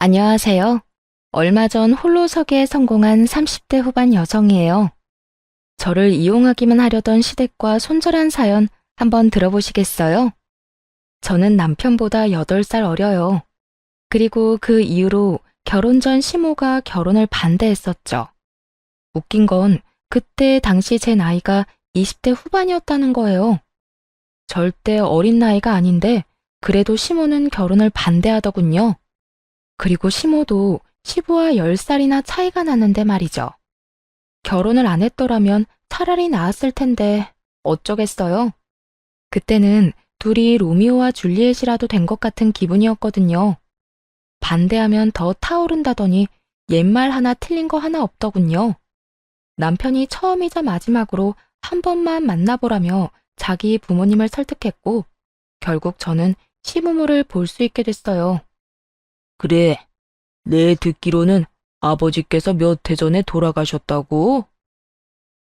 안녕하세요. 얼마 전 홀로서기에 성공한 30대 후반 여성이에요. 저를 이용하기만 하려던 시댁과 손절한 사연 한번 들어보시겠어요? 저는 남편보다 8살 어려요. 그리고 그 이후로 결혼 전 시모가 결혼을 반대했었죠. 웃긴 건 그때 당시 제 나이가 20대 후반이었다는 거예요. 절대 어린 나이가 아닌데 그래도 시모는 결혼을 반대하더군요. 그리고 시모도 시부와 10살이나 차이가 나는데 말이죠. 결혼을 안 했더라면 차라리 나았을 텐데 어쩌겠어요. 그때는 둘이 로미오와 줄리엣이라도 된 것 같은 기분이었거든요. 반대하면 더 타오른다더니 옛말 하나 틀린 거 하나 없더군요. 남편이 처음이자 마지막으로 한 번만 만나보라며 자기 부모님을 설득했고 결국 저는 시부모를 볼 수 있게 됐어요. 그래, 내 듣기로는 아버지께서 몇 해 전에 돌아가셨다고?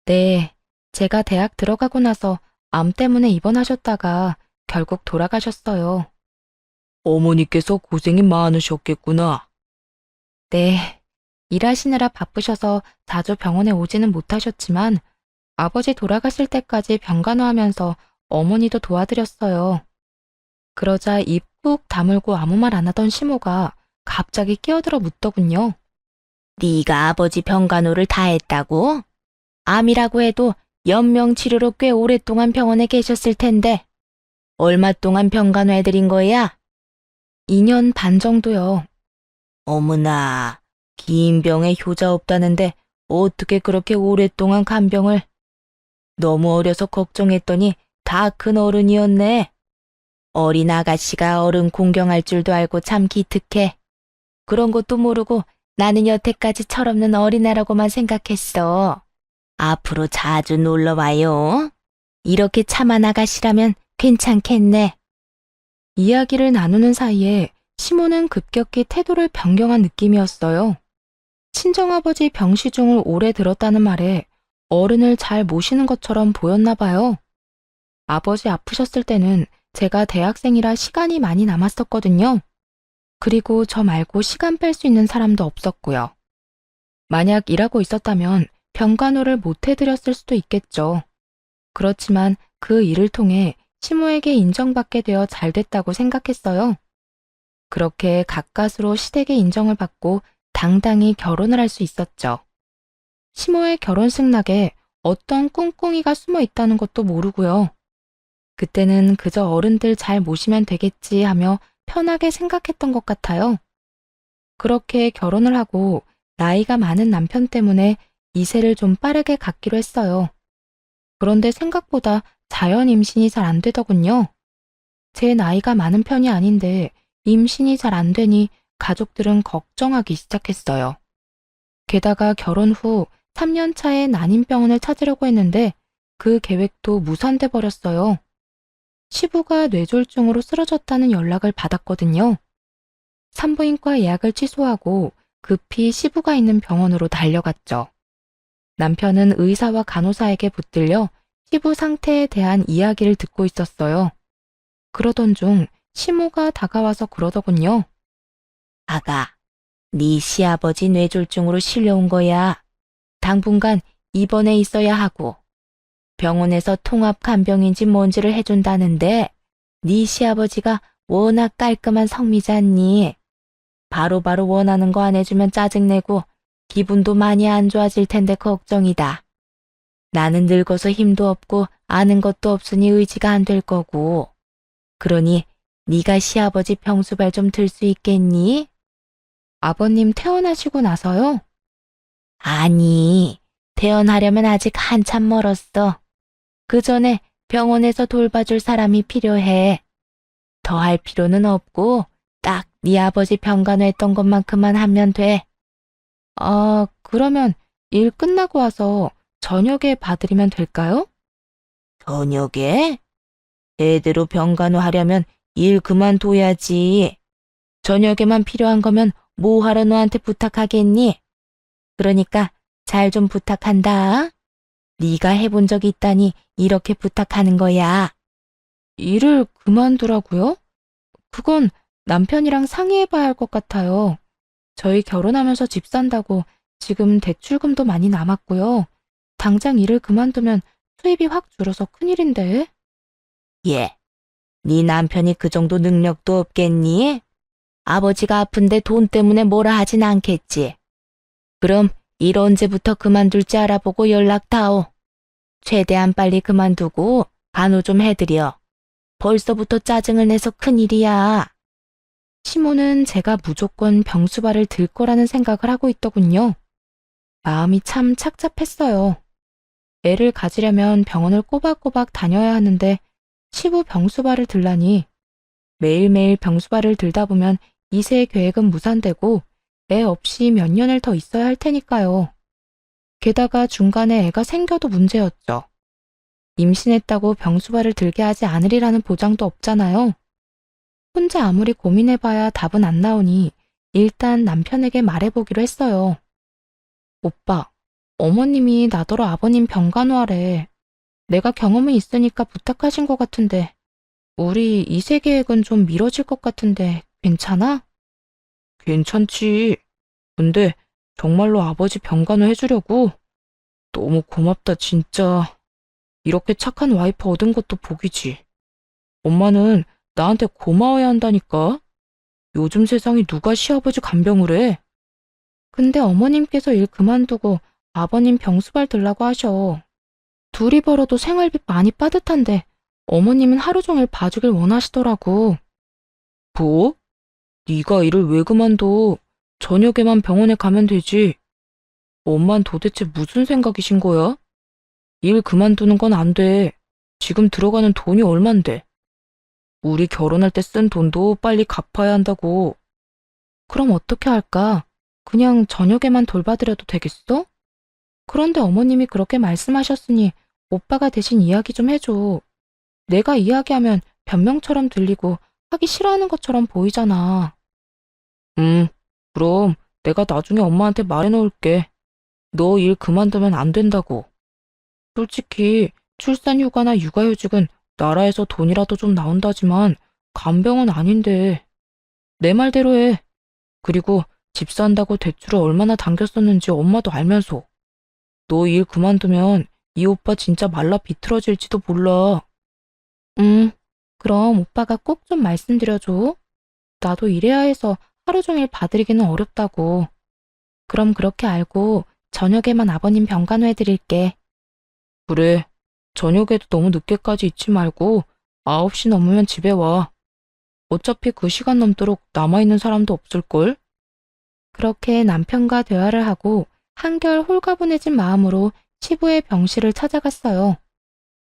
네, 제가 대학 들어가고 나서 암 때문에 입원하셨다가 결국 돌아가셨어요. 어머니께서 고생이 많으셨겠구나. 네, 일하시느라 바쁘셔서 자주 병원에 오지는 못하셨지만 아버지 돌아가실 때까지 병간호하면서 어머니도 도와드렸어요. 그러자 입 꾹 다물고 아무 말 안 하던 시모가 갑자기 끼어들어 묻더군요. 네가 아버지 병간호를 다 했다고? 암이라고 해도 연명치료로 꽤 오랫동안 병원에 계셨을 텐데 얼마 동안 병간호 해드린 거야? 2년 반 정도요. 어머나, 긴 병에 효자 없다는데 어떻게 그렇게 오랫동안 간병을? 너무 어려서 걱정했더니 다 큰 어른이었네. 어린 아가씨가 어른 공경할 줄도 알고 참 기특해. 그런 것도 모르고 나는 여태까지 철없는 어린애라고만 생각했어. 앞으로 자주 놀러와요. 이렇게 참한 아가씨라면 괜찮겠네. 이야기를 나누는 사이에 시모는 급격히 태도를 변경한 느낌이었어요. 친정아버지 병시중을 오래 들었다는 말에 어른을 잘 모시는 것처럼 보였나 봐요. 아버지 아프셨을 때는 제가 대학생이라 시간이 많이 남았었거든요. 그리고 저 말고 시간 뺄 수 있는 사람도 없었고요. 만약 일하고 있었다면 병간호를 못 해드렸을 수도 있겠죠. 그렇지만 그 일을 통해 시모에게 인정받게 되어 잘 됐다고 생각했어요. 그렇게 가까스로 시댁의 인정을 받고 당당히 결혼을 할 수 있었죠. 시모의 결혼식 낙에 어떤 꿍꿍이가 숨어 있다는 것도 모르고요. 그때는 그저 어른들 잘 모시면 되겠지 하며 편하게 생각했던 것 같아요. 그렇게 결혼을 하고 나이가 많은 남편 때문에 이세를 좀 빠르게 갖기로 했어요. 그런데 생각보다 자연 임신이 잘 안 되더군요. 제 나이가 많은 편이 아닌데 임신이 잘 안 되니 가족들은 걱정하기 시작했어요. 게다가 결혼 후 3년 차에 난임병원을 찾으려고 했는데 그 계획도 무산돼 버렸어요. 시부가 뇌졸중으로 쓰러졌다는 연락을 받았거든요. 산부인과 예약을 취소하고 급히 시부가 있는 병원으로 달려갔죠. 남편은 의사와 간호사에게 붙들려 시부 상태에 대한 이야기를 듣고 있었어요. 그러던 중 시모가 다가와서 그러더군요. 아가, 네 시아버지 뇌졸중으로 실려온 거야. 당분간 입원해 있어야 하고 병원에서 통합 간병인지 뭔지를 해준다는데 네 시아버지가 워낙 깔끔한 성미잖니. 바로바로 원하는 거 안 해주면 짜증내고 기분도 많이 안 좋아질 텐데 걱정이다. 나는 늙어서 힘도 없고 아는 것도 없으니 의지가 안 될 거고. 그러니 네가 시아버지 병수발 좀 들 수 있겠니? 아버님 퇴원하시고 나서요? 아니, 퇴원하려면 아직 한참 멀었어. 그 전에 병원에서 돌봐줄 사람이 필요해. 더 할 필요는 없고 딱 네 아버지 병간호했던 것만큼만 하면 돼. 아, 그러면 일 끝나고 와서 저녁에 봐드리면 될까요? 저녁에? 제대로 병간호 하려면 일 그만둬야지. 저녁에만 필요한 거면 뭐하러 너한테 부탁하겠니? 그러니까 잘 좀 부탁한다. 네가 해본 적이 있다니 이렇게 부탁하는 거야. 일을 그만두라고요? 그건 남편이랑 상의해봐야 할 것 같아요. 저희 결혼하면서 집 산다고 지금 대출금도 많이 남았고요. 당장 일을 그만두면 수입이 확 줄어서 큰일인데. 예, 네 남편이 그 정도 능력도 없겠니? 아버지가 아픈데 돈 때문에 뭐라 하진 않겠지. 그럼 일 언제부터 그만둘지 알아보고 연락다오. 최대한 빨리 그만두고 간호 좀 해드려. 벌써부터 짜증을 내서 큰일이야. 시모는 제가 무조건 병수발을 들 거라는 생각을 하고 있더군요. 마음이 참 착잡했어요. 애를 가지려면 병원을 꼬박꼬박 다녀야 하는데 시부 병수발을 들라니. 매일매일 병수발을 들다 보면 2세 계획은 무산되고 애 없이 몇 년을 더 있어야 할 테니까요. 게다가 중간에 애가 생겨도 문제였죠. 임신했다고 병수발을 들게 하지 않으리라는 보장도 없잖아요. 혼자 아무리 고민해봐야 답은 안 나오니 일단 남편에게 말해보기로 했어요. 오빠, 어머님이 나더러 아버님 병간호하래. 내가 경험이 있으니까 부탁하신 것 같은데 우리 2세 계획은 좀 미뤄질 것 같은데 괜찮아? 괜찮지. 근데 정말로 아버지 병간호 해주려고? 너무 고맙다 진짜. 이렇게 착한 와이프 얻은 것도 복이지. 엄마는 나한테 고마워야 한다니까. 요즘 세상에 누가 시아버지 간병을 해? 근데 어머님께서 일 그만두고 아버님 병수발 들라고 하셔. 둘이 벌어도 생활비 많이 빠듯한데 어머님은 하루 종일 봐주길 원하시더라고. 뭐? 네가 일을 왜 그만둬? 저녁에만 병원에 가면 되지. 엄만 도대체 무슨 생각이신 거야? 일 그만두는 건 안 돼. 지금 들어가는 돈이 얼만데. 우리 결혼할 때 쓴 돈도 빨리 갚아야 한다고. 그럼 어떻게 할까? 그냥 저녁에만 돌봐드려도 되겠어? 그런데 어머님이 그렇게 말씀하셨으니 오빠가 대신 이야기 좀 해줘. 내가 이야기하면 변명처럼 들리고 하기 싫어하는 것처럼 보이잖아. 그럼 내가 나중에 엄마한테 말해놓을게. 너 일 그만두면 안 된다고. 솔직히 출산휴가나 육아휴직은 나라에서 돈이라도 좀 나온다지만 간병은 아닌데. 내 말대로 해. 그리고 집 산다고 대출을 얼마나 당겼었는지 엄마도 알면서. 너 일 그만두면 이 오빠 진짜 말라 비틀어질지도 몰라. 그럼 오빠가 꼭 좀 말씀드려줘. 나도 일해야 해서 하루 종일 봐드리기는 어렵다고. 그럼 그렇게 알고 저녁에만 아버님 병간호 해드릴게. 그래. 저녁에도 너무 늦게까지 있지 말고 9시 넘으면 집에 와. 어차피 그 시간 넘도록 남아있는 사람도 없을걸? 그렇게 남편과 대화를 하고 한결 홀가분해진 마음으로 시부의 병실을 찾아갔어요.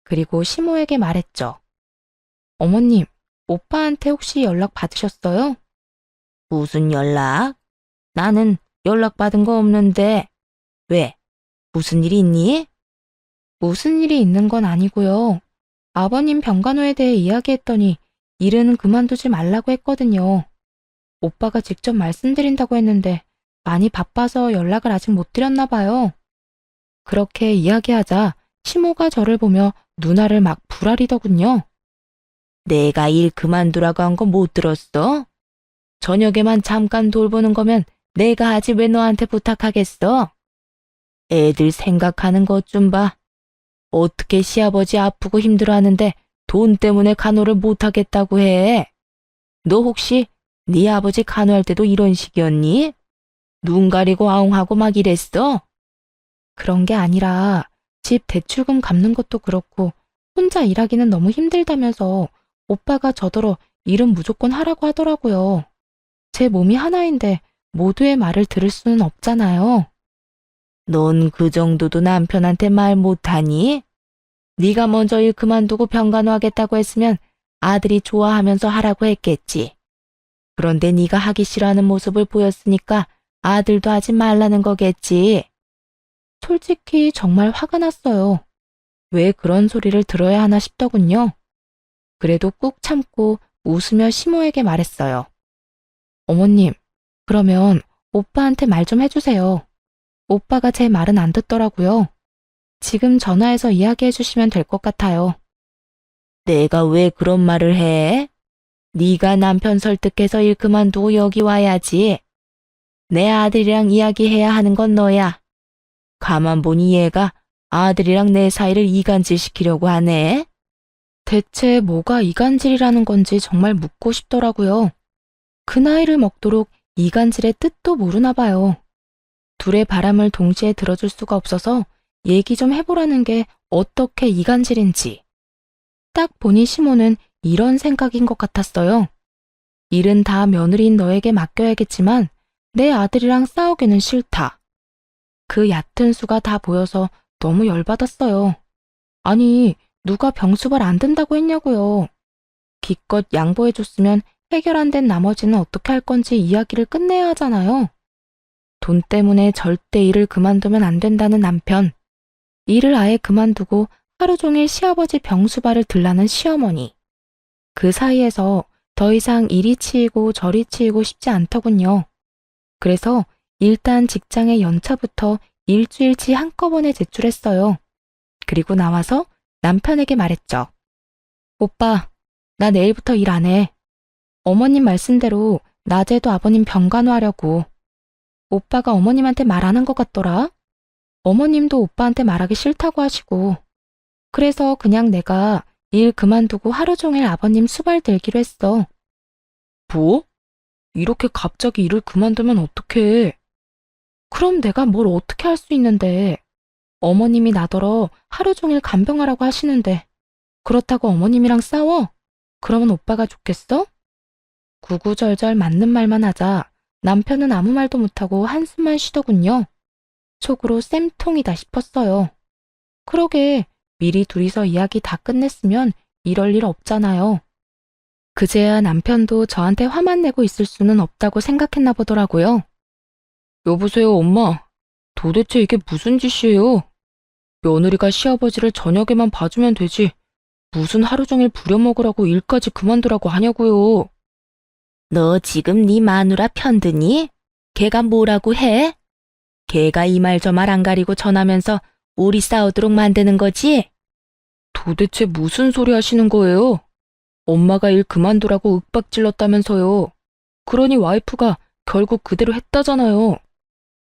그리고 시모에게 말했죠. 어머님, 오빠한테 혹시 연락 받으셨어요? 무슨 연락? 나는 연락받은 거 없는데. 왜? 무슨 일 있니? 무슨 일이 있는 건 아니고요. 아버님 병간호에 대해 이야기했더니 일은 그만두지 말라고 했거든요. 오빠가 직접 말씀드린다고 했는데 많이 바빠서 연락을 아직 못 드렸나 봐요. 그렇게 이야기하자 시모가 저를 보며 누나를 막 부라리더군요. 내가 일 그만두라고 한 거 못 들었어? 저녁에만 잠깐 돌보는 거면 내가 하지 왜 너한테 부탁하겠어? 애들 생각하는 것 좀 봐. 어떻게 시아버지 아프고 힘들어하는데 돈 때문에 간호를 못하겠다고 해? 너 혹시 네 아버지 간호할 때도 이런 식이었니? 눈 가리고 아웅하고 막 이랬어? 그런 게 아니라 집 대출금 갚는 것도 그렇고 혼자 일하기는 너무 힘들다면서 오빠가 저더러 일은 무조건 하라고 하더라고요. 제 몸이 하나인데 모두의 말을 들을 수는 없잖아요. 넌 그 정도도 남편한테 말 못하니? 네가 먼저 일 그만두고 병간호하겠다고 했으면 아들이 좋아하면서 하라고 했겠지. 그런데 네가 하기 싫어하는 모습을 보였으니까 아들도 하지 말라는 거겠지. 솔직히 정말 화가 났어요. 왜 그런 소리를 들어야 하나 싶더군요. 그래도 꾹 참고 웃으며 시모에게 말했어요. 어머님, 그러면 오빠한테 말 좀 해주세요. 오빠가 제 말은 안 듣더라고요. 지금 전화해서 이야기해 주시면 될 것 같아요. 내가 왜 그런 말을 해? 네가 남편 설득해서 일 그만두고 여기 와야지. 내 아들이랑 이야기해야 하는 건 너야. 가만 보니 얘가 아들이랑 내 사이를 이간질 시키려고 하네. 대체 뭐가 이간질이라는 건지 정말 묻고 싶더라고요. 그 나이를 먹도록 이간질의 뜻도 모르나 봐요. 둘의 바람을 동시에 들어줄 수가 없어서 얘기 좀 해보라는 게 어떻게 이간질인지. 딱 보니 시모는 이런 생각인 것 같았어요. 일은 다 며느리인 너에게 맡겨야겠지만 내 아들이랑 싸우기는 싫다. 그 얕은 수가 다 보여서 너무 열받았어요. 아니, 누가 병수발 안 든다고 했냐고요. 기껏 양보해줬으면 해결 안 된 나머지는 어떻게 할 건지 이야기를 끝내야 하잖아요. 돈 때문에 절대 일을 그만두면 안 된다는 남편. 일을 아예 그만두고 하루 종일 시아버지 병수발을 들라는 시어머니. 그 사이에서 더 이상 이리 치이고 저리 치이고 싶지 않더군요. 그래서 일단 직장의 연차부터 일주일치 한꺼번에 제출했어요. 그리고 나와서 남편에게 말했죠. 오빠, 나 내일부터 일 안 해. 어머님 말씀대로 낮에도 아버님 병간호하려고. 오빠가 어머님한테 말 안 한 것 같더라. 어머님도 오빠한테 말하기 싫다고 하시고. 그래서 그냥 내가 일 그만두고 하루 종일 아버님 수발 들기로 했어. 뭐? 이렇게 갑자기 일을 그만두면 어떡해? 그럼 내가 뭘 어떻게 할 수 있는데. 어머님이 나더러 하루 종일 간병하라고 하시는데 그렇다고 어머님이랑 싸워? 그러면 오빠가 좋겠어? 구구절절 맞는 말만 하자 남편은 아무 말도 못하고 한숨만 쉬더군요. 속으로 쌤통이다 싶었어요. 그러게 미리 둘이서 이야기 다 끝냈으면 이럴 일 없잖아요. 그제야 남편도 저한테 화만 내고 있을 수는 없다고 생각했나 보더라고요. 여보세요, 엄마. 도대체 이게 무슨 짓이에요? 며느리가 시아버지를 저녁에만 봐주면 되지. 무슨 하루 종일 부려먹으라고 일까지 그만두라고 하냐고요. 너 지금 네 마누라 편드니? 걔가 뭐라고 해? 걔가 이 말 저 말 안 가리고 전하면서 우리 싸우도록 만드는 거지? 도대체 무슨 소리 하시는 거예요? 엄마가 일 그만두라고 윽박질렀다면서요. 그러니 와이프가 결국 그대로 했다잖아요.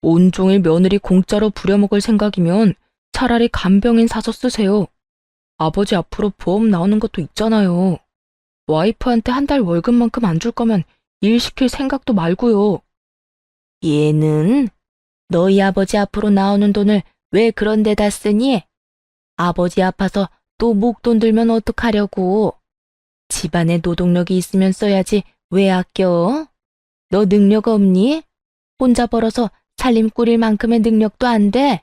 온종일 며느리 공짜로 부려먹을 생각이면 차라리 간병인 사서 쓰세요. 아버지 앞으로 보험 나오는 것도 있잖아요. 와이프한테 한 달 월급만큼 안 줄 거면 일 시킬 생각도 말고요. 얘는 너희 아버지 앞으로 나오는 돈을 왜 그런 데다 쓰니? 아버지 아파서 또 목돈 들면 어떡하려고. 집안에 노동력이 있으면 써야지 왜 아껴? 너 능력 없니? 혼자 벌어서 살림 꾸릴 만큼의 능력도 안 돼?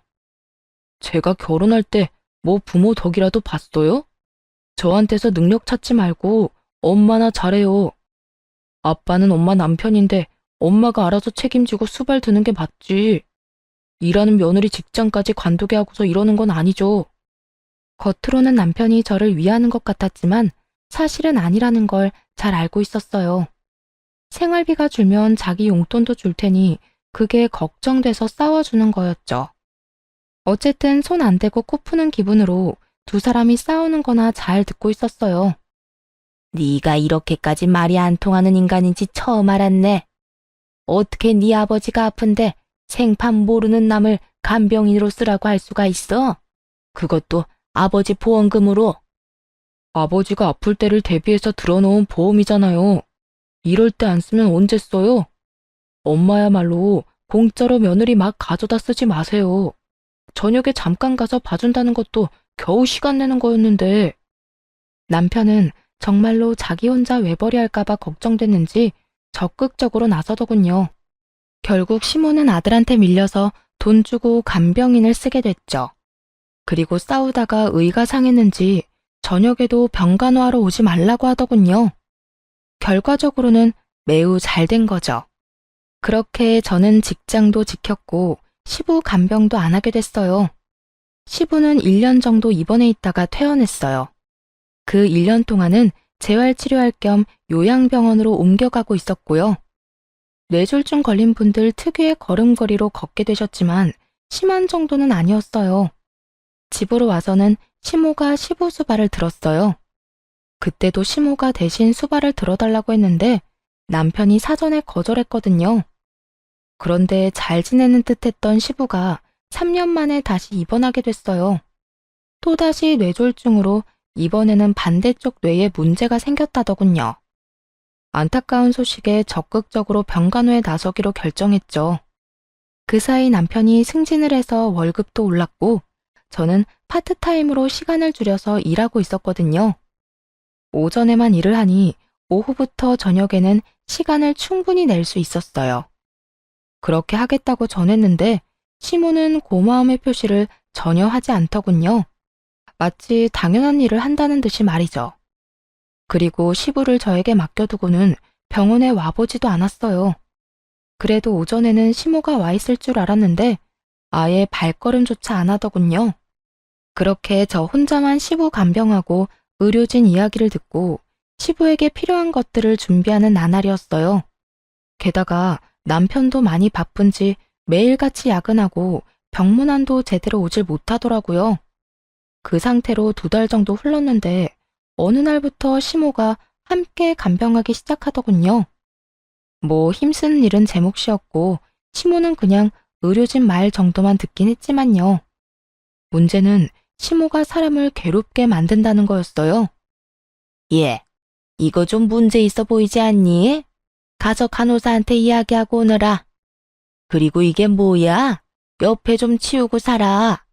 제가 결혼할 때 뭐 부모 덕이라도 봤어요? 저한테서 능력 찾지 말고 엄마나 잘해요. 아빠는 엄마 남편인데 엄마가 알아서 책임지고 수발 드는 게 맞지. 일하는 며느리 직장까지 관두게 하고서 이러는 건 아니죠. 겉으로는 남편이 저를 위하는 것 같았지만 사실은 아니라는 걸 잘 알고 있었어요. 생활비가 줄면 자기 용돈도 줄 테니 그게 걱정돼서 싸워주는 거였죠. 어쨌든 손 안 대고 코 푸는 기분으로 두 사람이 싸우는 거나 잘 듣고 있었어요. 네가 이렇게까지 말이 안 통하는 인간인지 처음 알았네. 어떻게 네 아버지가 아픈데 생판 모르는 남을 간병인으로 쓰라고 할 수가 있어? 그것도 아버지 보험금으로. 아버지가 아플 때를 대비해서 들어놓은 보험이잖아요. 이럴 때 안 쓰면 언제 써요? 엄마야말로 공짜로 며느리 막 가져다 쓰지 마세요. 저녁에 잠깐 가서 봐준다는 것도 겨우 시간 내는 거였는데. 남편은 정말로 자기 혼자 외벌이 할까봐 걱정됐는지 적극적으로 나서더군요. 결국 시모는 아들한테 밀려서 돈 주고 간병인을 쓰게 됐죠. 그리고 싸우다가 의가 상했는지 저녁에도 병간호하러 오지 말라고 하더군요. 결과적으로는 매우 잘 된 거죠. 그렇게 저는 직장도 지켰고 시부 간병도 안 하게 됐어요. 시부는 1년 정도 입원해 있다가 퇴원했어요. 그 1년 동안은 재활치료할 겸 요양병원으로 옮겨가고 있었고요. 뇌졸중 걸린 분들 특유의 걸음걸이로 걷게 되셨지만 심한 정도는 아니었어요. 집으로 와서는 시모가 시부 수발을 들었어요. 그때도 시모가 대신 수발을 들어달라고 했는데 남편이 사전에 거절했거든요. 그런데 잘 지내는 듯했던 시부가 3년 만에 다시 입원하게 됐어요. 또다시 뇌졸중으로 이번에는 반대쪽 뇌에 문제가 생겼다더군요. 안타까운 소식에 적극적으로 병간호에 나서기로 결정했죠. 그 사이 남편이 승진을 해서 월급도 올랐고 저는 파트타임으로 시간을 줄여서 일하고 있었거든요. 오전에만 일을 하니 오후부터 저녁에는 시간을 충분히 낼 수 있었어요. 그렇게 하겠다고 전했는데 시모는 고마움의 표시를 전혀 하지 않더군요. 마치 당연한 일을 한다는 듯이 말이죠. 그리고 시부를 저에게 맡겨두고는 병원에 와보지도 않았어요. 그래도 오전에는 시모가 와 있을 줄 알았는데 아예 발걸음조차 안 하더군요. 그렇게 저 혼자만 시부 간병하고 의료진 이야기를 듣고 시부에게 필요한 것들을 준비하는 나날이었어요. 게다가 남편도 많이 바쁜지 매일같이 야근하고 병문안도 제대로 오질 못하더라고요. 그 상태로 2달 정도 흘렀는데 어느 날부터 시모가 함께 간병하기 시작하더군요. 뭐 힘쓰는 일은 제 몫이었고 시모는 그냥 의료진 말 정도만 듣긴 했지만요. 문제는 시모가 사람을 괴롭게 만든다는 거였어요. 얘, 이거 좀 문제 있어 보이지 않니? 가서 간호사한테 이야기하고 오너라. 그리고 이게 뭐야? 옆에 좀 치우고 살아.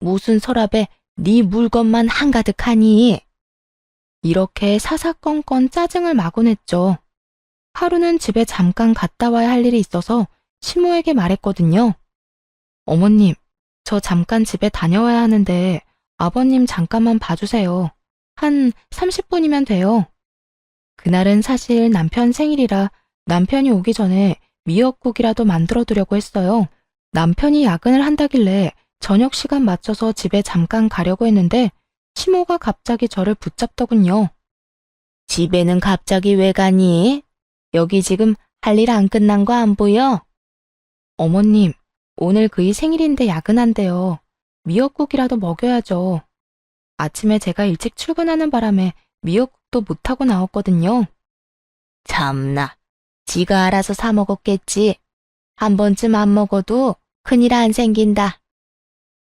무슨 서랍에 네 물건만 한가득하니? 이렇게 사사건건 짜증을 마구 냈죠. 하루는 집에 잠깐 갔다 와야 할 일이 있어서 시모에게 말했거든요. 어머님, 저 잠깐 집에 다녀와야 하는데 아버님 잠깐만 봐주세요. 한 30분이면 돼요. 그날은 사실 남편 생일이라 남편이 오기 전에 미역국이라도 만들어 두려고 했어요. 남편이 야근을 한다길래 저녁 시간 맞춰서 집에 잠깐 가려고 했는데 시모가 갑자기 저를 붙잡더군요. 집에는 갑자기 왜 가니? 여기 지금 할 일 안 끝난 거 안 보여? 어머님, 오늘 그이 생일인데 야근한대요. 미역국이라도 먹여야죠. 아침에 제가 일찍 출근하는 바람에 미역국도 못하고 나왔거든요. 참나, 지가 알아서 사 먹었겠지. 한 번쯤 안 먹어도 큰일 안 생긴다.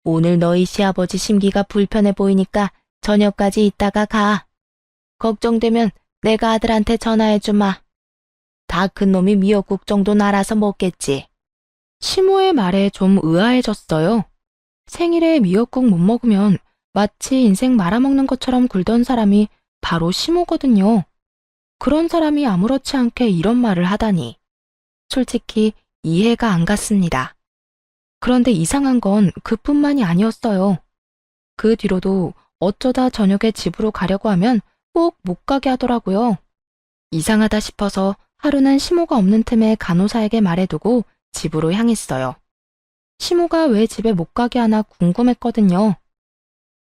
오늘 너희 시아버지 심기가 불편해 보이니까 저녁까지 있다가 가. 걱정되면 내가 아들한테 전화해주마. 다 큰 놈이 미역국 정도는 알아서 먹겠지. 시모의 말에 좀 의아해졌어요. 생일에 미역국 못 먹으면 마치 인생 말아먹는 것처럼 굴던 사람이 바로 시모거든요. 그런 사람이 아무렇지 않게 이런 말을 하다니. 솔직히 이해가 안 갔습니다. 그런데 이상한 건 그뿐만이 아니었어요. 그 뒤로도 어쩌다 저녁에 집으로 가려고 하면 꼭 못 가게 하더라고요. 이상하다 싶어서 하루는 시모가 없는 틈에 간호사에게 말해두고 집으로 향했어요. 시모가 왜 집에 못 가게 하나 궁금했거든요.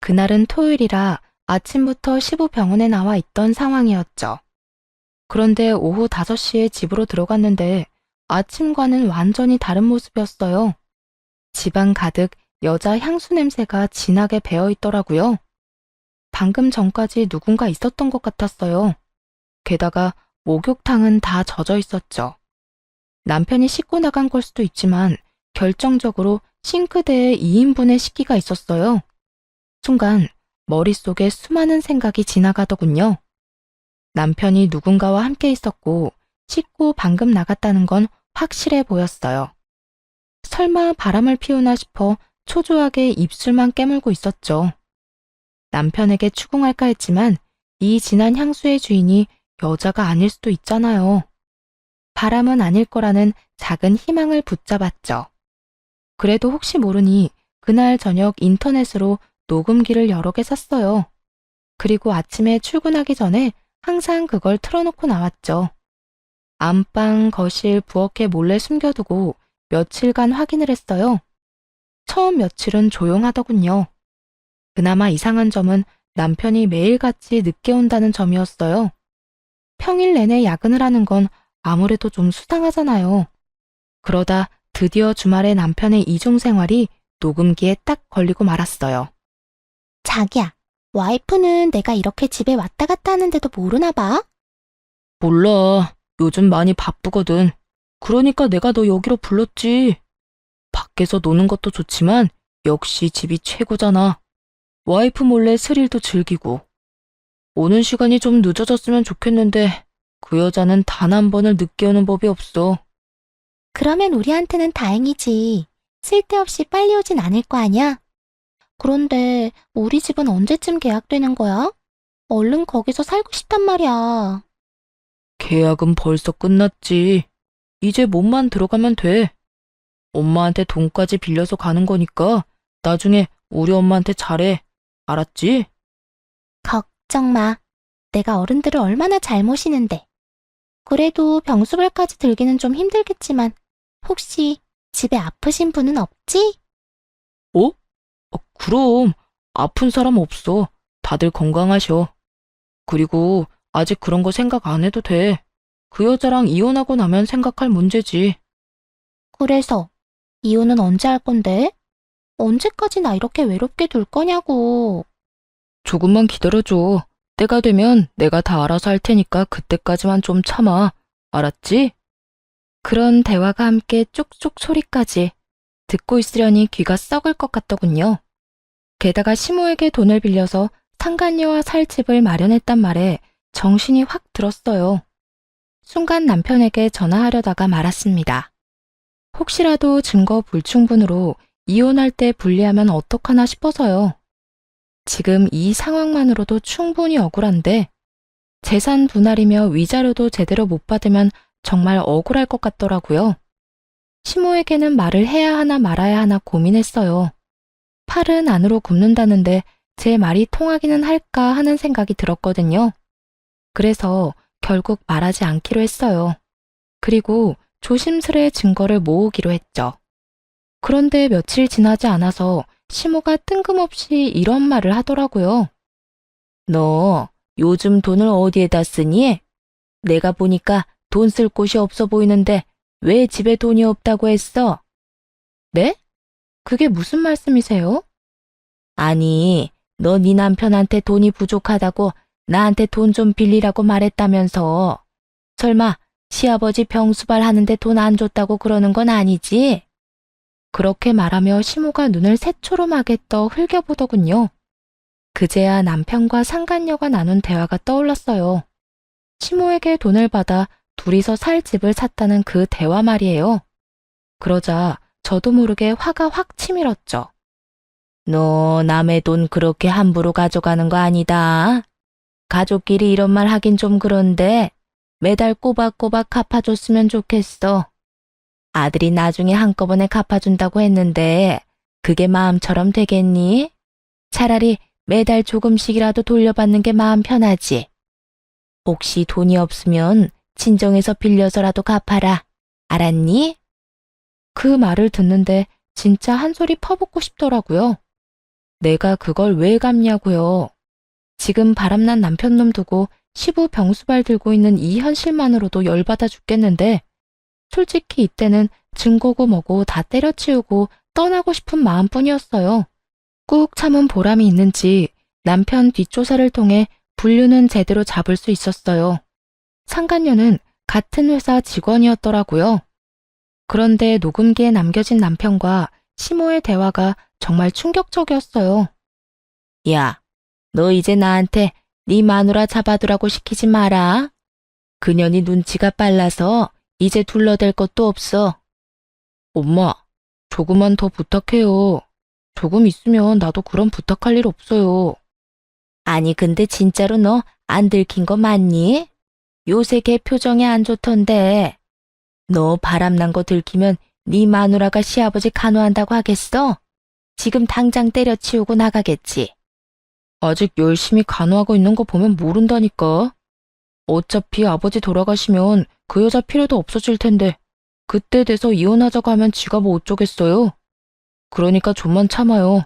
그날은 토요일이라 아침부터 시부 병원에 나와 있던 상황이었죠. 그런데 오후 5시에 집으로 들어갔는데 아침과는 완전히 다른 모습이었어요. 집안 가득 여자 향수 냄새가 진하게 배어 있더라고요. 방금 전까지 누군가 있었던 것 같았어요. 게다가 목욕탕은 다 젖어 있었죠. 남편이 씻고 나간 걸 수도 있지만 결정적으로 싱크대에 2인분의 식기가 있었어요. 순간 머릿속에 수많은 생각이 지나가더군요. 남편이 누군가와 함께 있었고 씻고 방금 나갔다는 건 확실해 보였어요. 설마 바람을 피우나 싶어 초조하게 입술만 깨물고 있었죠. 남편에게 추궁할까 했지만 이 진한 향수의 주인이 여자가 아닐 수도 있잖아요. 바람은 아닐 거라는 작은 희망을 붙잡았죠. 그래도 혹시 모르니 그날 저녁 인터넷으로 녹음기를 여러 개 샀어요. 그리고 아침에 출근하기 전에 항상 그걸 틀어놓고 나왔죠. 안방, 거실, 부엌에 몰래 숨겨두고 며칠간 확인을 했어요. 처음 며칠은 조용하더군요. 그나마 이상한 점은 남편이 매일같이 늦게 온다는 점이었어요. 평일 내내 야근을 하는 건 아무래도 좀 수상하잖아요. 그러다 드디어 주말에 남편의 이중 생활이 녹음기에 딱 걸리고 말았어요. 자기야, 와이프는 내가 이렇게 집에 왔다 갔다 하는데도 모르나 봐? 몰라. 요즘 많이 바쁘거든. 그러니까 내가 너 여기로 불렀지. 밖에서 노는 것도 좋지만 역시 집이 최고잖아. 와이프 몰래 스릴도 즐기고. 오는 시간이 좀 늦어졌으면 좋겠는데 그 여자는 단 한 번을 늦게 오는 법이 없어. 그러면 우리한테는 다행이지. 쓸데없이 빨리 오진 않을 거 아니야? 그런데 우리 집은 언제쯤 계약되는 거야? 얼른 거기서 살고 싶단 말이야. 계약은 벌써 끝났지. 이제 몸만 들어가면 돼. 엄마한테 돈까지 빌려서 가는 거니까 나중에 우리 엄마한테 잘해. 알았지? 걱정 마. 내가 어른들을 얼마나 잘 모시는데. 그래도 병수발까지 들기는 좀 힘들겠지만 혹시 집에 아프신 분은 없지? 어? 그럼 아픈 사람 없어. 다들 건강하셔. 그리고 아직 그런 거 생각 안 해도 돼. 그 여자랑 이혼하고 나면 생각할 문제지. 그래서 이혼은 언제 할 건데? 언제까지 나 이렇게 외롭게 둘 거냐고. 조금만 기다려줘. 때가 되면 내가 다 알아서 할 테니까 그때까지만 좀 참아. 알았지? 그런 대화가 함께 쪽쪽 소리까지 듣고 있으려니 귀가 썩을 것 같더군요. 게다가 시모에게 돈을 빌려서 상간녀와 살 집을 마련했단 말에 정신이 확 들었어요. 순간 남편에게 전화하려다가 말았습니다. 혹시라도 증거 불충분으로 이혼할 때 불리하면 어떡하나 싶어서요. 지금 이 상황만으로도 충분히 억울한데 재산 분할이며 위자료도 제대로 못 받으면 정말 억울할 것 같더라고요. 시모에게는 말을 해야 하나 말아야 하나 고민했어요. 팔은 안으로 굽는다는데 제 말이 통하기는 할까 하는 생각이 들었거든요. 그래서 결국 말하지 않기로 했어요. 그리고 조심스레 증거를 모으기로 했죠. 그런데 며칠 지나지 않아서 시모가 뜬금없이 이런 말을 하더라고요. 너 요즘 돈을 어디에다 쓰니? 내가 보니까 돈 쓸 곳이 없어 보이는데 왜 집에 돈이 없다고 했어? 네? 그게 무슨 말씀이세요? 아니, 너 네 남편한테 돈이 부족하다고 나한테 돈 좀 빌리라고 말했다면서. 설마 시아버지 병수발 하는데 돈 안 줬다고 그러는 건 아니지? 그렇게 말하며 시모가 눈을 새초롬하게 떠 흘겨보더군요. 그제야 남편과 상간녀가 나눈 대화가 떠올랐어요. 시모에게 돈을 받아 둘이서 살 집을 샀다는 그 대화 말이에요. 그러자 저도 모르게 화가 확 치밀었죠. 너 남의 돈 그렇게 함부로 가져가는 거 아니다. 가족끼리 이런 말 하긴 좀 그런데 매달 꼬박꼬박 갚아줬으면 좋겠어. 아들이 나중에 한꺼번에 갚아준다고 했는데 그게 마음처럼 되겠니? 차라리 매달 조금씩이라도 돌려받는 게 마음 편하지. 혹시 돈이 없으면 친정에서 빌려서라도 갚아라. 알았니? 그 말을 듣는데 진짜 한 소리 퍼붓고 싶더라고요. 내가 그걸 왜 갚냐고요. 지금 바람난 남편놈 두고 시부 병수발 들고 있는 이 현실만으로도 열받아 죽겠는데 솔직히 이때는 증거고 뭐고 다 때려치우고 떠나고 싶은 마음뿐이었어요. 꾹 참은 보람이 있는지 남편 뒷조사를 통해 분류는 제대로 잡을 수 있었어요. 상간녀는 같은 회사 직원이었더라고요. 그런데 녹음기에 남겨진 남편과 시모의 대화가 정말 충격적이었어요. 야, 너 이제 나한테 네 마누라 잡아두라고 시키지 마라. 그년이 눈치가 빨라서 이제 둘러댈 것도 없어. 엄마, 조금만 더 부탁해요. 조금 있으면 나도 그런 부탁할 일 없어요. 아니 근데 진짜로 너 안 들킨 거 맞니? 요새 걔 표정이 안 좋던데. 너 바람난 거 들키면 네 마누라가 시아버지 간호한다고 하겠어? 지금 당장 때려치우고 나가겠지. 아직 열심히 간호하고 있는 거 보면 모른다니까. 어차피 아버지 돌아가시면 그 여자 필요도 없어질 텐데 그때 돼서 이혼하자고 하면 지가 뭐 어쩌겠어요. 그러니까 좀만 참아요.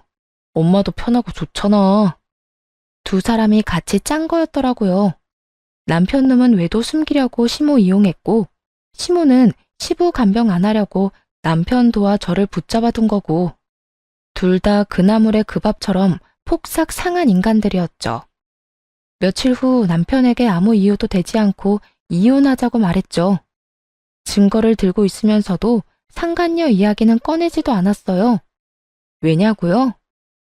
엄마도 편하고 좋잖아. 두 사람이 같이 짠 거였더라고요. 남편놈은 외도 숨기려고 시모 이용했고 시모는 시부 간병 안 하려고 남편 도와 저를 붙잡아 둔 거고 둘 다 그 나물의 그 밥처럼 폭삭 상한 인간들이었죠. 며칠 후 남편에게 아무 이유도 되지 않고 이혼하자고 말했죠. 증거를 들고 있으면서도 상간녀 이야기는 꺼내지도 않았어요. 왜냐고요?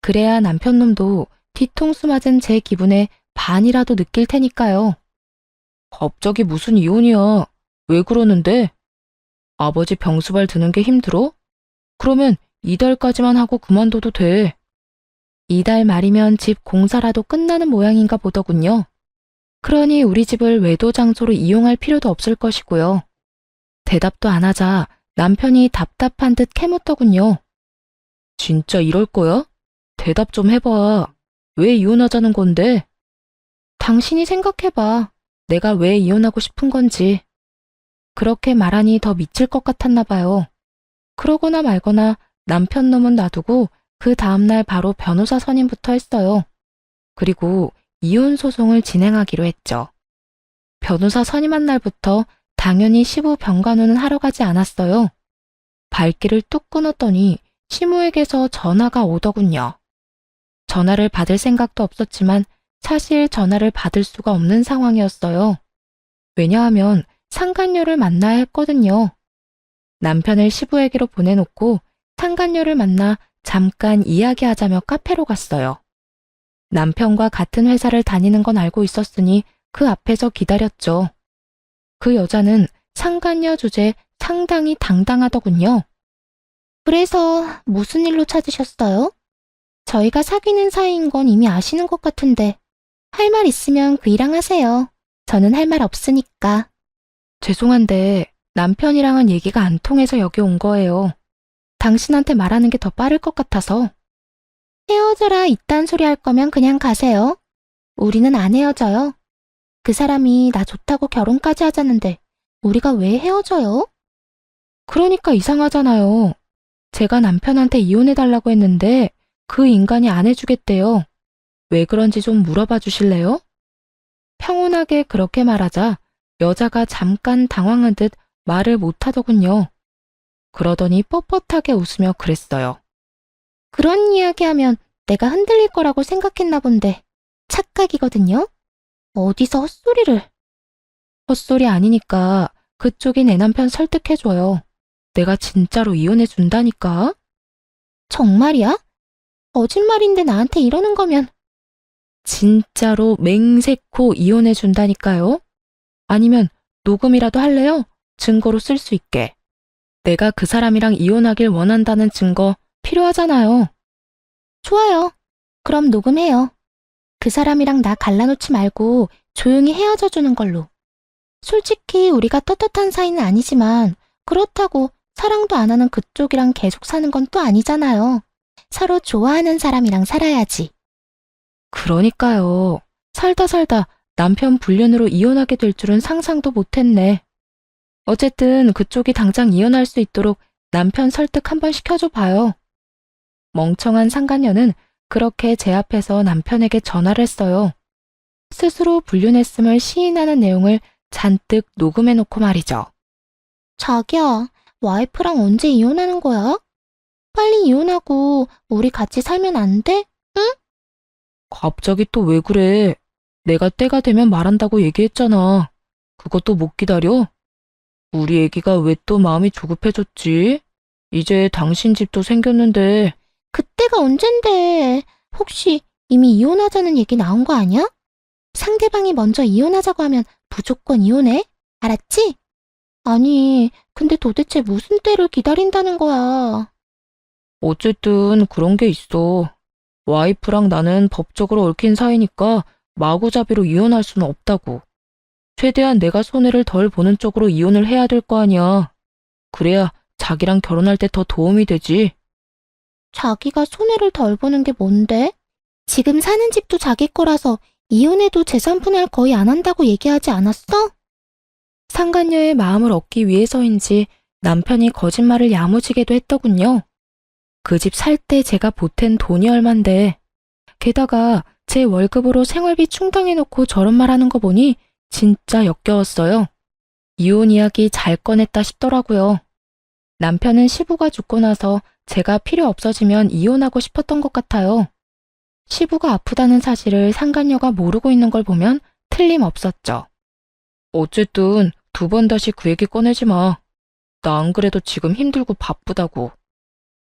그래야 남편놈도 뒤통수 맞은 제 기분에 반이라도 느낄 테니까요. 갑자기 무슨 이혼이야? 왜 그러는데? 아버지 병수발 드는 게 힘들어? 그러면 이달까지만 하고 그만둬도 돼. 이달 말이면 집 공사라도 끝나는 모양인가 보더군요. 그러니 우리 집을 외도 장소로 이용할 필요도 없을 것이고요. 대답도 안 하자 남편이 답답한 듯 캐묻더군요. 진짜 이럴 거야? 대답 좀 해봐. 왜 이혼하자는 건데? 당신이 생각해봐. 내가 왜 이혼하고 싶은 건지. 그렇게 말하니 더 미칠 것 같았나 봐요. 그러거나 말거나 남편 놈은 놔두고 그 다음날 바로 변호사 선임부터 했어요. 그리고 이혼 소송을 진행하기로 했죠. 변호사 선임한 날부터 당연히 시부 병간호는 하러 가지 않았어요. 발길을 뚝 끊었더니 시모에게서 전화가 오더군요. 전화를 받을 생각도 없었지만 사실 전화를 받을 수가 없는 상황이었어요. 왜냐하면 상간녀를 만나야 했거든요. 남편을 시부에게로 보내놓고 상간녀를 만나 잠깐 이야기하자며 카페로 갔어요. 남편과 같은 회사를 다니는 건 알고 있었으니 그 앞에서 기다렸죠. 그 여자는 상간녀 주제에 상당히 당당하더군요. 그래서 무슨 일로 찾으셨어요? 저희가 사귀는 사이인 건 이미 아시는 것 같은데 할 말 있으면 그이랑 하세요. 저는 할 말 없으니까. 죄송한데 남편이랑은 얘기가 안 통해서 여기 온 거예요. 당신한테 말하는 게 더 빠를 것 같아서. 헤어져라 이딴 소리 할 거면 그냥 가세요. 우리는 안 헤어져요. 그 사람이 나 좋다고 결혼까지 하자는데 우리가 왜 헤어져요? 그러니까 이상하잖아요. 제가 남편한테 이혼해달라고 했는데 그 인간이 안 해주겠대요. 왜 그런지 좀 물어봐 주실래요? 평온하게 그렇게 말하자 여자가 잠깐 당황한 듯 말을 못하더군요. 그러더니 뻣뻣하게 웃으며 그랬어요. 그런 이야기하면 내가 흔들릴 거라고 생각했나 본데 착각이거든요. 어디서 헛소리를. 헛소리 아니니까 그쪽이 내 남편 설득해줘요. 내가 진짜로 이혼해준다니까? 정말이야? 거짓말인데 나한테 이러는 거면. 진짜로 맹세코 이혼해준다니까요? 아니면 녹음이라도 할래요? 증거로 쓸 수 있게. 내가 그 사람이랑 이혼하길 원한다는 증거 필요하잖아요. 좋아요. 그럼 녹음해요. 그 사람이랑 나 갈라놓지 말고 조용히 헤어져 주는 걸로. 솔직히 우리가 떳떳한 사이는 아니지만 그렇다고 사랑도 안 하는 그쪽이랑 계속 사는 건 또 아니잖아요. 서로 좋아하는 사람이랑 살아야지. 그러니까요. 살다 살다 남편 불륜으로 이혼하게 될 줄은 상상도 못했네. 어쨌든 그쪽이 당장 이혼할 수 있도록 남편 설득 한번 시켜줘 봐요. 멍청한 상간녀는 그렇게 제 앞에서 남편에게 전화를 했어요. 스스로 불륜했음을 시인하는 내용을 잔뜩 녹음해놓고 말이죠. 자기야, 와이프랑 언제 이혼하는 거야? 빨리 이혼하고 우리 같이 살면 안 돼? 갑자기 또 왜 그래? 내가 때가 되면 말한다고 얘기했잖아. 그것도 못 기다려? 우리 애기가 왜 또 마음이 조급해졌지? 이제 당신 집도 생겼는데. 그때가 언젠데. 혹시 이미 이혼하자는 얘기 나온 거 아니야? 상대방이 먼저 이혼하자고 하면 무조건 이혼해? 알았지? 아니, 근데 도대체 무슨 때를 기다린다는 거야? 어쨌든 그런 게 있어. 와이프랑 나는 법적으로 얽힌 사이니까 마구잡이로 이혼할 수는 없다고. 최대한 내가 손해를 덜 보는 쪽으로 이혼을 해야 될 거 아니야. 그래야 자기랑 결혼할 때 더 도움이 되지. 자기가 손해를 덜 보는 게 뭔데? 지금 사는 집도 자기 거라서 이혼해도 재산 분할 거의 안 한다고 얘기하지 않았어? 상간녀의 마음을 얻기 위해서인지 남편이 거짓말을 야무지게도 했더군요. 그 집 살 때 제가 보탠 돈이 얼만데. 게다가 제 월급으로 생활비 충당해놓고 저런 말 하는 거 보니 진짜 역겨웠어요. 이혼 이야기 잘 꺼냈다 싶더라고요. 남편은 시부가 죽고 나서 제가 필요 없어지면 이혼하고 싶었던 것 같아요. 시부가 아프다는 사실을 상간녀가 모르고 있는 걸 보면 틀림없었죠. 어쨌든 두 번 다시 그 얘기 꺼내지 마. 나 안 그래도 지금 힘들고 바쁘다고.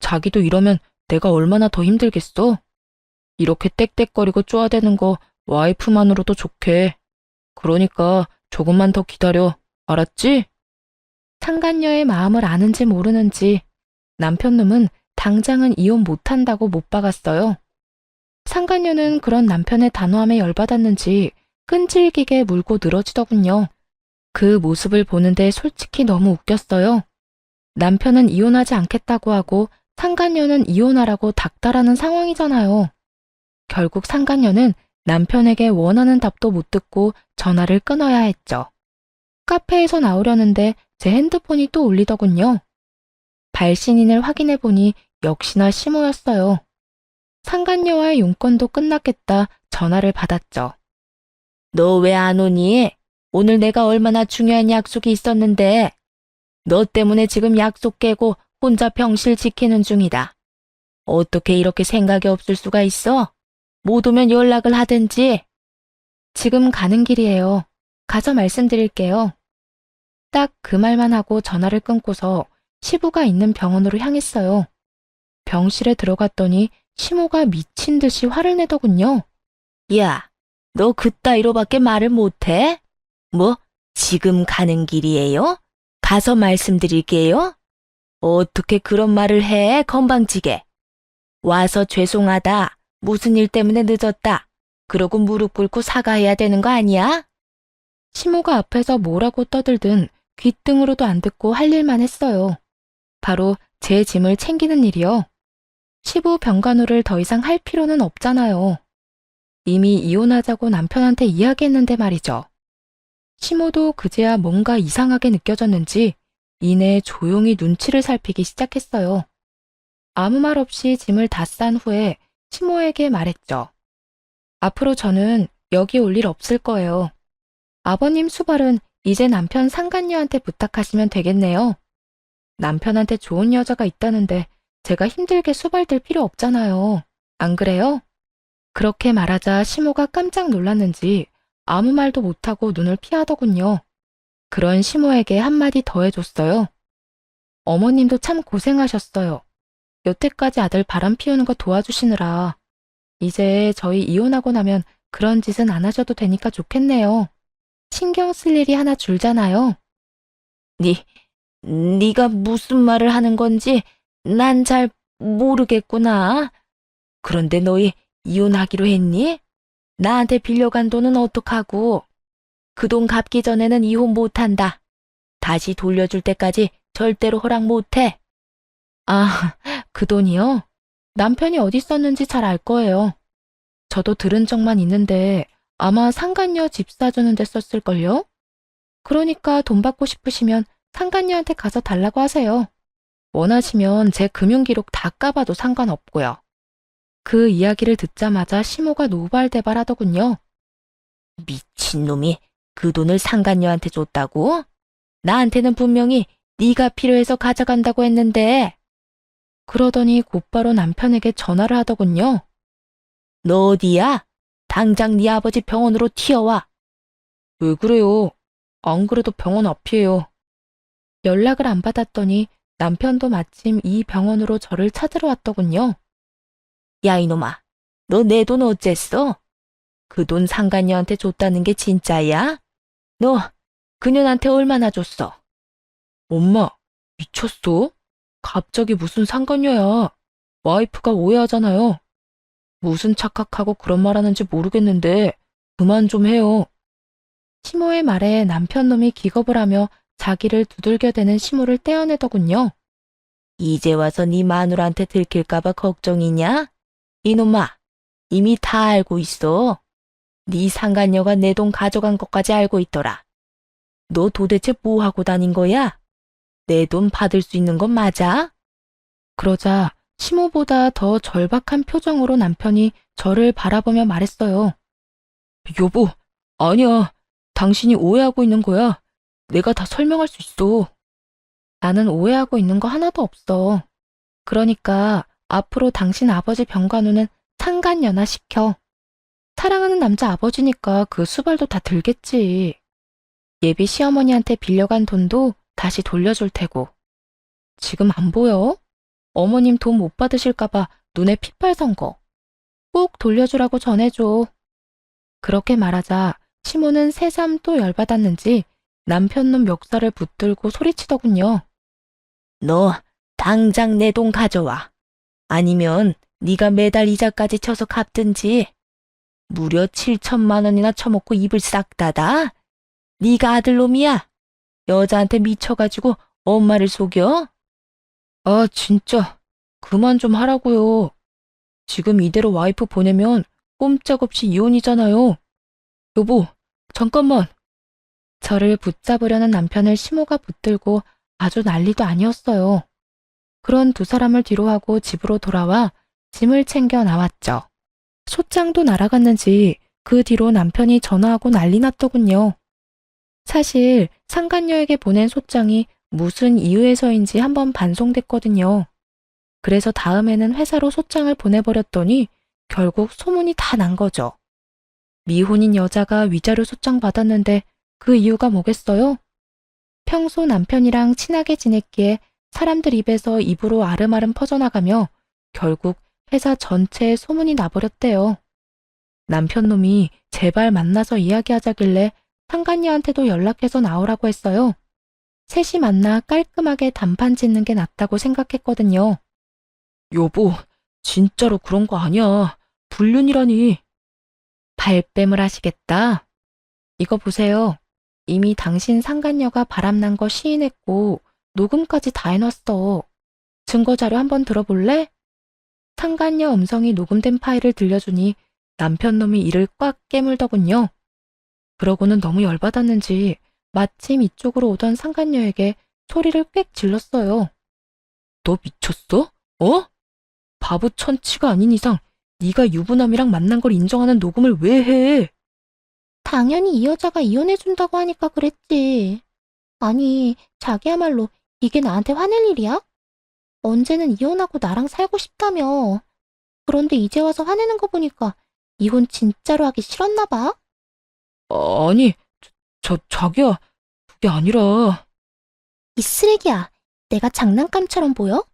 자기도 이러면 내가 얼마나 더 힘들겠어? 이렇게 떽떽거리고 쪼아대는 거 와이프만으로도 좋게. 그러니까 조금만 더 기다려. 알았지? 상간녀의 마음을 아는지 모르는지 남편 놈은 당장은 이혼 못한다고 못 박았어요. 상간녀는 그런 남편의 단호함에 열받았는지 끈질기게 물고 늘어지더군요. 그 모습을 보는데 솔직히 너무 웃겼어요. 남편은 이혼하지 않겠다고 하고 상간녀는 이혼하라고 닥달하는 상황이잖아요. 결국 상간녀는 남편에게 원하는 답도 못 듣고 전화를 끊어야 했죠. 카페에서 나오려는데 제 핸드폰이 또 울리더군요. 발신인을 확인해보니 역시나 시모였어요. 상간녀와의 용건도 끝났겠다 전화를 받았죠. 너 왜 안 오니? 오늘 내가 얼마나 중요한 약속이 있었는데. 너 때문에 지금 약속 깨고 혼자 병실 지키는 중이다. 어떻게 이렇게 생각이 없을 수가 있어? 못 오면 연락을 하든지. 지금 가는 길이에요. 가서 말씀드릴게요. 딱 그 말만 하고 전화를 끊고서 시부가 있는 병원으로 향했어요. 병실에 들어갔더니 시모가 미친 듯이 화를 내더군요. 야, 너 그따위로밖에 말을 못해? 뭐, 지금 가는 길이에요? 가서 말씀드릴게요? 어떻게 그런 말을 해, 건방지게. 와서 죄송하다. 무슨 일 때문에 늦었다. 그러고 무릎 꿇고 사과해야 되는 거 아니야? 시모가 앞에서 뭐라고 떠들든 귓등으로도 안 듣고 할 일만 했어요. 바로 제 짐을 챙기는 일이요. 시부 병간호를 더 이상 할 필요는 없잖아요. 이미 이혼하자고 남편한테 이야기했는데 말이죠. 시모도 그제야 뭔가 이상하게 느껴졌는지 이내 조용히 눈치를 살피기 시작했어요. 아무 말 없이 짐을 다 싼 후에 시모에게 말했죠. 앞으로 저는 여기 올 일 없을 거예요. 아버님 수발은 이제 남편 상간녀한테 부탁하시면 되겠네요. 남편한테 좋은 여자가 있다는데 제가 힘들게 수발될 필요 없잖아요. 안 그래요? 그렇게 말하자 시모가 깜짝 놀랐는지 아무 말도 못하고 눈을 피하더군요. 그런 시모에게 한마디 더 해줬어요. 어머님도 참 고생하셨어요. 여태까지 아들 바람 피우는 거 도와주시느라. 이제 저희 이혼하고 나면 그런 짓은 안 하셔도 되니까 좋겠네요. 신경 쓸 일이 하나 줄잖아요. 네가 무슨 말을 하는 건지 난 잘 모르겠구나. 그런데 너희 이혼하기로 했니? 나한테 빌려간 돈은 어떡하고? 그 돈 갚기 전에는 이혼 못한다. 다시 돌려줄 때까지 절대로 허락 못해. 아, 그 돈이요? 남편이 어디 썼는지 잘 알 거예요. 저도 들은 적만 있는데 아마 상간녀 집 사주는 데 썼을걸요? 그러니까 돈 받고 싶으시면 상간녀한테 가서 달라고 하세요. 원하시면 제 금융기록 다 까봐도 상관없고요. 그 이야기를 듣자마자 시모가 노발대발 하더군요. 미친놈이 그 돈을 상간녀한테 줬다고? 나한테는 분명히 네가 필요해서 가져간다고 했는데. 그러더니 곧바로 남편에게 전화를 하더군요. 너 어디야? 당장 네 아버지 병원으로 튀어와. 왜 그래요? 안 그래도 병원 앞이에요. 연락을 안 받았더니 남편도 마침 이 병원으로 저를 찾으러 왔더군요. 야 이놈아, 너 내 돈 어쨌어? 그 돈 상간녀한테 줬다는 게 진짜야? 너 그년한테 얼마나 줬어? 엄마, 미쳤어? 갑자기 무슨 상관녀야. 와이프가 오해하잖아요. 무슨 착각하고 그런 말 하는지 모르겠는데 그만 좀 해요. 시모의 말에 남편 놈이 기겁을 하며 자기를 두들겨대는 시모를 떼어내더군요. 이제 와서 네 마누라한테 들킬까봐 걱정이냐? 이놈아, 이미 다 알고 있어. 네 상간녀가 내 돈 가져간 것까지 알고 있더라. 너 도대체 뭐 하고 다닌 거야? 내 돈 받을 수 있는 건 맞아? 그러자 시모보다 더 절박한 표정으로 남편이 저를 바라보며 말했어요. 여보, 아니야. 당신이 오해하고 있는 거야. 내가 다 설명할 수 있어. 나는 오해하고 있는 거 하나도 없어. 그러니까 앞으로 당신 아버지 병간호는 상간녀나 시켜. 사랑하는 남자 아버지니까 그 수발도 다 들겠지. 예비 시어머니한테 빌려간 돈도 다시 돌려줄 테고. 지금 안 보여? 어머님 돈 못 받으실까봐 눈에 핏발 선 거. 꼭 돌려주라고 전해줘. 그렇게 말하자 시모는 새삼 또 열받았는지 남편 놈 멱살을 붙들고 소리치더군요. 너 당장 내 돈 가져와. 아니면 네가 매달 이자까지 쳐서 갚든지. 무려 7천만 원이나 처먹고 입을 싹 닫아? 네가 아들놈이야? 여자한테 미쳐가지고 엄마를 속여? 아, 진짜. 그만 좀 하라고요. 지금 이대로 와이프 보내면 꼼짝없이 이혼이잖아요. 여보, 잠깐만. 저를 붙잡으려는 남편을 시모가 붙들고 아주 난리도 아니었어요. 그런 두 사람을 뒤로하고 집으로 돌아와 짐을 챙겨 나왔죠. 소장도 날아갔는지 그 뒤로 남편이 전화하고 난리 났더군요. 사실 상간녀에게 보낸 소장이 무슨 이유에서인지 한번 반송됐거든요. 그래서 다음에는 회사로 소장을 보내버렸더니 결국 소문이 다 난 거죠. 미혼인 여자가 위자료 소장 받았는데 그 이유가 뭐겠어요? 평소 남편이랑 친하게 지냈기에 사람들 입에서 입으로 아름아름 퍼져나가며 결국 회사 전체에 소문이 나버렸대요. 남편 놈이 제발 만나서 이야기하자길래 상간녀한테도 연락해서 나오라고 했어요. 셋이 만나 깔끔하게 단판 짓는 게 낫다고 생각했거든요. 여보, 진짜로 그런 거 아니야. 불륜이라니. 발뺌을 하시겠다. 이거 보세요. 이미 당신 상간녀가 바람난 거 시인했고 녹음까지 다 해놨어. 증거자료 한번 들어볼래? 상간녀 음성이 녹음된 파일을 들려주니 남편 놈이 이를 꽉 깨물더군요. 그러고는 너무 열받았는지 마침 이쪽으로 오던 상간녀에게 소리를 꽥 질렀어요. 너 미쳤어? 어? 바보 천치가 아닌 이상 네가 유부남이랑 만난 걸 인정하는 녹음을 왜 해? 당연히 이 여자가 이혼해준다고 하니까 그랬지. 아니, 자기야말로 이게 나한테 화낼 일이야? 언제는 이혼하고 나랑 살고 싶다며. 그런데 이제 와서 화내는 거 보니까 이혼 진짜로 하기 싫었나 봐. 아니, 자기야, 그게 아니라. 이 쓰레기야. 내가 장난감처럼 보여?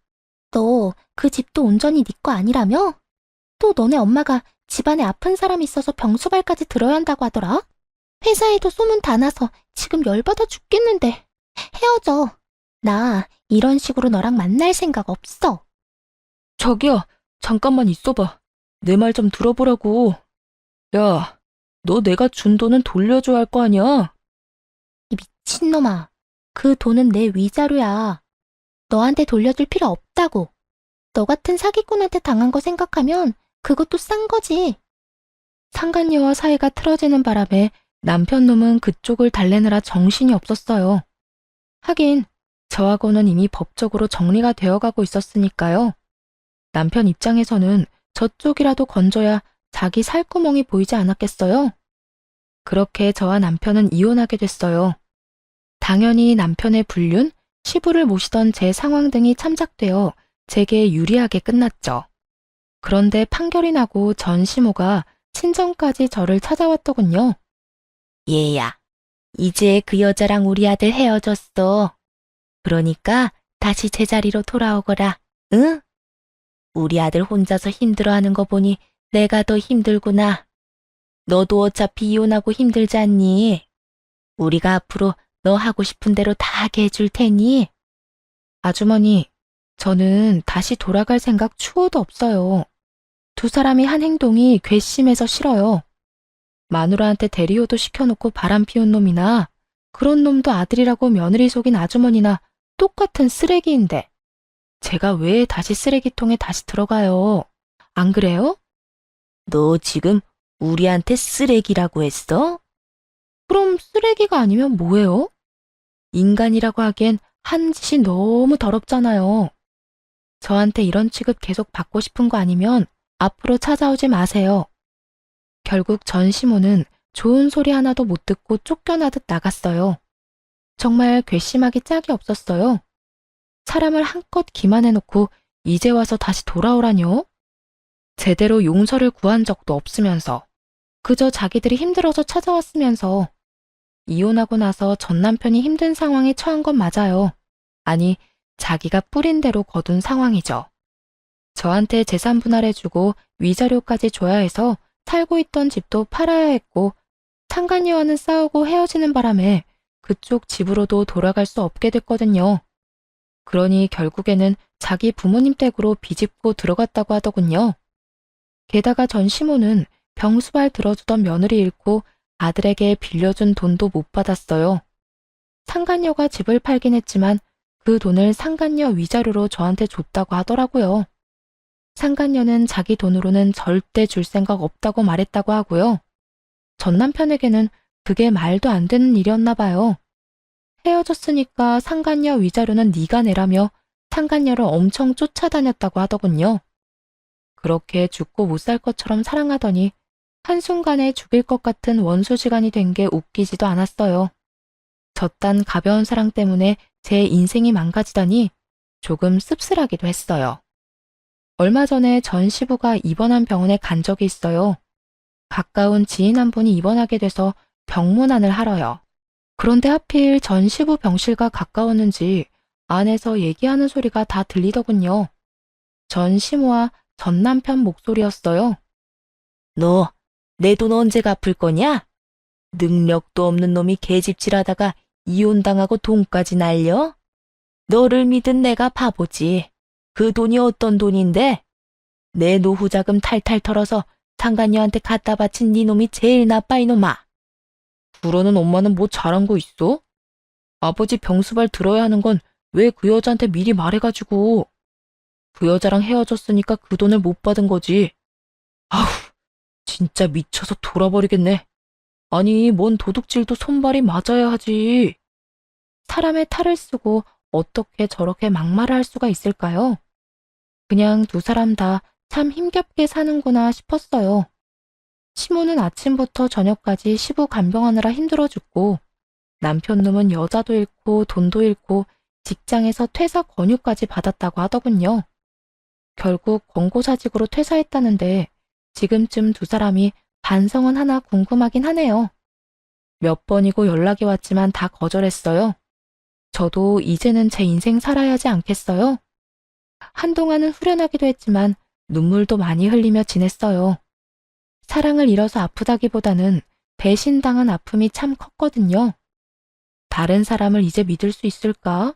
너 그 집도 온전히 네 거 아니라며? 또 너네 엄마가 집안에 아픈 사람 있어서 병수발까지 들어야 한다고 하더라? 회사에도 소문 다 나서 지금 열받아 죽겠는데. 헤어져. 나 이런 식으로 너랑 만날 생각 없어. 자기야, 잠깐만 있어봐. 내 말 좀 들어보라고. 야, 너 내가 준 돈은 돌려줘야 할 거 아니야? 이 미친놈아. 그 돈은 내 위자료야. 너한테 돌려줄 필요 없다고. 너 같은 사기꾼한테 당한 거 생각하면 그것도 싼 거지. 상간녀와 사이가 틀어지는 바람에 남편 놈은 그쪽을 달래느라 정신이 없었어요. 하긴 저하고는 이미 법적으로 정리가 되어가고 있었으니까요. 남편 입장에서는 저쪽이라도 건져야 자기 살구멍이 보이지 않았겠어요? 그렇게 저와 남편은 이혼하게 됐어요. 당연히 남편의 불륜, 시부를 모시던 제 상황 등이 참작되어 제게 유리하게 끝났죠. 그런데 판결이 나고 전 시모가 친정까지 저를 찾아왔더군요. 얘야, 이제 그 여자랑 우리 아들 헤어졌어. 그러니까 다시 제자리로 돌아오거라, 응? 우리 아들 혼자서 힘들어하는 거 보니 내가 더 힘들구나. 너도 어차피 이혼하고 힘들지 않니? 우리가 앞으로 너 하고 싶은 대로 다 하게 해줄 테니. 아주머니, 저는 다시 돌아갈 생각 추호도 없어요. 두 사람이 한 행동이 괘씸해서 싫어요. 마누라한테 대리호도 시켜놓고 바람 피운 놈이나 그런 놈도 아들이라고 며느리 속인 아주머니나 똑같은 쓰레기인데 제가 왜 다시 쓰레기통에 다시 들어가요? 안 그래요? 너 지금 우리한테 쓰레기라고 했어? 그럼 쓰레기가 아니면 뭐예요? 인간이라고 하기엔 한 짓이 너무 더럽잖아요. 저한테 이런 취급 계속 받고 싶은 거 아니면 앞으로 찾아오지 마세요. 결국 전 시모는 좋은 소리 하나도 못 듣고 쫓겨나듯 나갔어요. 정말 괘씸하기 짝이 없었어요. 사람을 한껏 기만해놓고 이제 와서 다시 돌아오라뇨? 제대로 용서를 구한 적도 없으면서 그저 자기들이 힘들어서 찾아왔으면서 이혼하고 나서 전 남편이 힘든 상황에 처한 건 맞아요. 아니, 자기가 뿌린 대로 거둔 상황이죠. 저한테 재산 분할해주고 위자료까지 줘야 해서 살고 있던 집도 팔아야 했고 상간녀와는 싸우고 헤어지는 바람에 그쪽 집으로도 돌아갈 수 없게 됐거든요. 그러니 결국에는 자기 부모님 댁으로 비집고 들어갔다고 하더군요. 게다가 전 시모는 병수발 들어주던 며느리 잃고 아들에게 빌려준 돈도 못 받았어요. 상간녀가 집을 팔긴 했지만 그 돈을 상간녀 위자료로 저한테 줬다고 하더라고요. 상간녀는 자기 돈으로는 절대 줄 생각 없다고 말했다고 하고요. 전 남편에게는 그게 말도 안 되는 일이었나 봐요. 헤어졌으니까 상간녀 위자료는 네가 내라며 상간녀를 엄청 쫓아다녔다고 하더군요. 그렇게 죽고 못 살 것처럼 사랑하더니 한순간에 죽일 것 같은 원수지간이 된 게 웃기지도 않았어요. 저딴 가벼운 사랑 때문에 제 인생이 망가지다니 조금 씁쓸하기도 했어요. 얼마 전에 전 시부가 입원한 병원에 간 적이 있어요. 가까운 지인 한 분이 입원하게 돼서 병문안을 하러요. 그런데 하필 전 시부 병실과 가까웠는지 안에서 얘기하는 소리가 다 들리더군요. 전 시모와 전 남편 목소리였어요. 너, 내 돈 언제 갚을 거냐? 능력도 없는 놈이 개집질하다가 이혼당하고 돈까지 날려? 너를 믿은 내가 바보지. 그 돈이 어떤 돈인데? 내 노후 자금 탈탈 털어서 상간녀한테 갖다 바친 네 놈이 제일 나빠 이놈아. 그러는 엄마는 뭐 잘한 거 있어? 아버지 병수발 들어야 하는 건 왜 그 여자한테 미리 말해가지고. 그 여자랑 헤어졌으니까 그 돈을 못 받은 거지. 아우, 진짜 미쳐서 돌아버리겠네. 아니, 뭔 도둑질도 손발이 맞아야 하지. 사람의 탈을 쓰고 어떻게 저렇게 막말을 할 수가 있을까요? 그냥 두 사람 다 참 힘겹게 사는구나 싶었어요. 시모는 아침부터 저녁까지 시부 간병하느라 힘들어 죽고 남편 놈은 여자도 잃고 돈도 잃고 직장에서 퇴사 권유까지 받았다고 하더군요. 결국 권고사직으로 퇴사했다는데 지금쯤 두 사람이 반성은 하나 궁금하긴 하네요. 몇 번이고 연락이 왔지만 다 거절했어요. 저도 이제는 제 인생 살아야 하지 않겠어요? 한동안은 후련하기도 했지만 눈물도 많이 흘리며 지냈어요. 사랑을 잃어서 아프다기보다는 배신당한 아픔이 참 컸거든요. 다른 사람을 이제 믿을 수 있을까?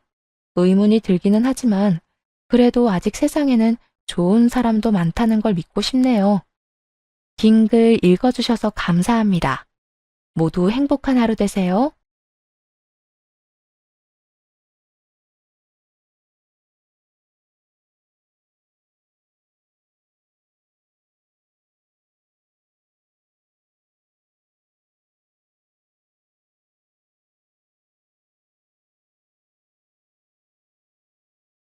의문이 들기는 하지만 그래도 아직 세상에는 좋은 사람도 많다는 걸 믿고 싶네요. 긴 글 읽어주셔서 감사합니다. 모두 행복한 하루 되세요.